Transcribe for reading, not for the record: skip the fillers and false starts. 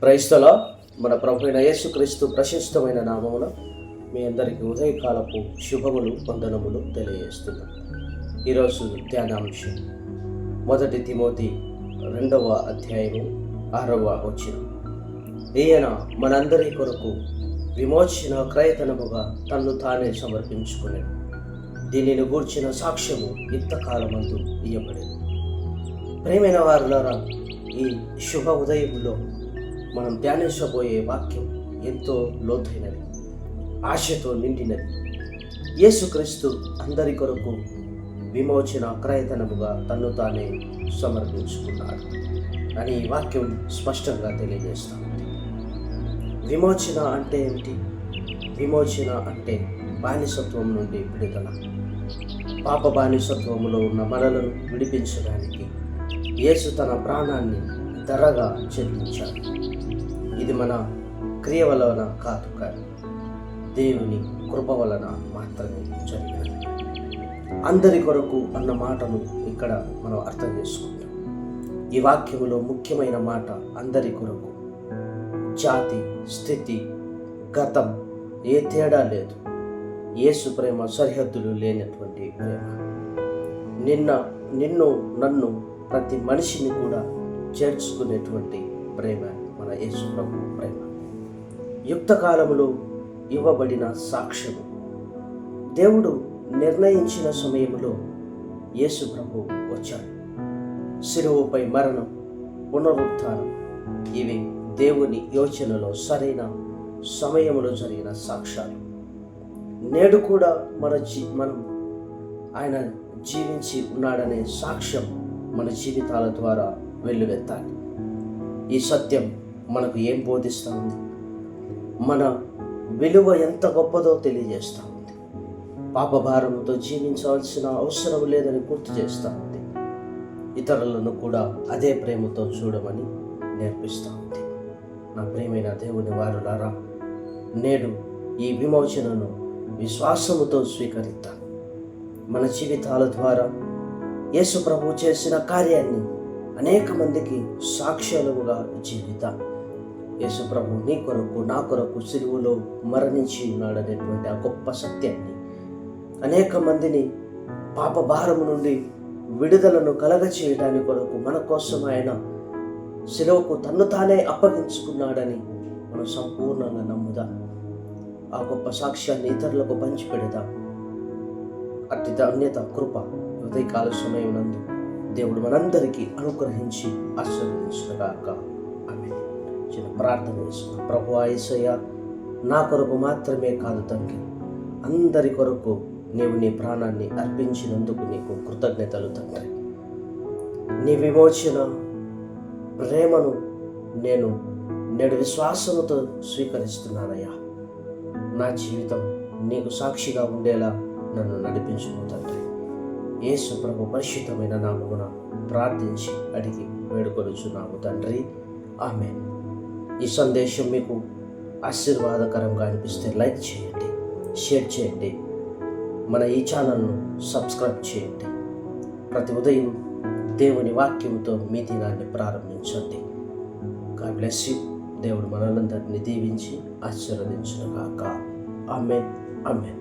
Praise the lord. మన ప్రభువైన యేసుక్రీస్తు ప్రశస్తమైన నామమున మీ అందరికీ ఉదయకాలపు శుభములు వందనములు తెలియజేస్తున్నాను. ఈరోజు ధ్యానాంశం 1 తిమోతి 2వ అధ్యాయము 6వ వచనం. ఈయన మనందరి కొరకు విమోచన క్రయధనముగా తన్ను తానే సమర్పించుకునేది. దీనిని గూర్చిన సాక్ష్యము ఇంతకాలమందు ఇయ్యబడేది. ప్రియమైన వారులారా, ఈ శుభ ఉదయంలో మనం ధ్యానించబోయే వాక్యం ఎంతో లోతైనది, ఆశతో నిండినది. యేసుక్రీస్తు అందరి కొరకు విమోచన క్రయధనముగా తన్ను తానే సమర్పించుకున్నాడు అని ఈ వాక్యం స్పష్టంగా తెలియజేస్తాం. విమోచన అంటే ఏమిటి? విమోచన అంటే బానిసత్వం నుండి విడుదల. పాప బానిసత్వములో ఉన్న మనలను విడిపించడానికి యేసు తన ప్రాణాన్ని ధరగా చెల్లించాడు. ఇది మన క్రియ వలన కాదు, కానీ దేవుని కృప వలన మాత్రమే జరిగినది. అందరి కొరకు అన్న మాటను ఇక్కడ మనం అర్థం చేసుకుంటాం. ఈ వాక్యములో ముఖ్యమైన మాట అందరి కొరకు. జాతి, స్థితి, గతం ఏ తేడా లేదు. యేసు ప్రేమ సరిహద్దులు లేనటువంటి ప్రేమ. నిన్ను నన్ను ప్రతి మనిషిని కూడా చేర్చుకునేటువంటి ప్రేమ మన యేసు ప్రభు ప్రేమ. యుక్త కాలములో ఇవ్వబడిన సాక్ష్యము. దేవుడు నిర్ణయించిన సమయంలో యేసు ప్రభు వచ్చాడు. శిలువపై మరణం, పునరుత్థానం ఇవి దేవుని యోచనలో సరైన సమయంలో జరిగిన సాక్ష్యాలు. నేడు కూడా మనం ఆయన జీవించి ఉన్నాడనే సాక్ష్యం మన జీవితాల ద్వారా వెల్లువెత్తాలి. ఈ సత్యం మనకు ఏం బోధిస్తూ ఉంది? మన విలువ ఎంత గొప్పదో తెలియజేస్తూ ఉంది. పాపభారంతో జీవించవలసిన అవసరం లేదని గుర్తు చేస్తూ ఉంది. ఇతరులను కూడా అదే ప్రేమతో చూడమని నేర్పిస్తూ ఉంది. నా ప్రియమైన దేవుని వారులారా, నేడు ఈ విమోచనను విశ్వాసముతో స్వీకరిద్దాం. మన జీవితాల ద్వారా యేసు ప్రభు చేసిన కార్యాన్ని అనేక మందికి సాక్ష్యాలుగా జీవిద్దాం. యేసు ప్రభు నీ కొరకు నా కొరకు సిలువలో మరణించి ఉన్నాడనేటువంటి ఆ గొప్ప సత్యాన్ని అనేక మందిని పాప భారము నుండి విడుదలను కలగచేయడానికి కొరకు మన కోసం ఆయన సిలువకు తన్ను తానే అప్పగించుకున్నాడని మనం సంపూర్ణంగా నమ్ముదాం. ఆ గొప్ప సాక్ష్యాన్ని ఇతరులకు పంచిపెడదాం. అట్టి ధన్యత, కృప ఉదయకాల సమయం నందు దేవుడు మనందరికీ అనుగ్రహించి ఆశీర్వదించుగాక. ఆమేన్. చిన్న ప్రార్థన చేసుకున్నాం. ప్రభువా యేసయ్యా, నా కొరకు మాత్రమే కాదు తండ్రి, అందరి కొరకు నీవు నీ ప్రాణాన్ని అర్పించినందుకు నీకు కృతజ్ఞతలు తండ్రి. నీ విమోచన ప్రేమను నేను నేడు విశ్వాసముతో స్వీకరిస్తున్నానయ్యా. నా జీవితం నీకు సాక్షిగా ఉండేలా నన్ను నడిపించుము తండ్రి. యేసు ప్రభు పరిశుద్ధమైన నామమున ప్రార్థించి అడిగి వేడుకొనుచున్నాము తండ్రి. ఆమేన్. ఈ సందేశం మీకు ఆశీర్వాదకరంగా అనిపిస్తే లైక్ చేయండి, షేర్ చేయండి, మన ఈ ఛానల్ను సబ్స్క్రైబ్ చేయండి. ప్రతి ఉదయం దేవుని వాక్యంతో మీ దినాన్ని ప్రారంభించండి. God bless you. దేవుడు మనలందరినీ దీవించి ఆశీర్వదించుగాక. ఆమేన్. ఆమేన్.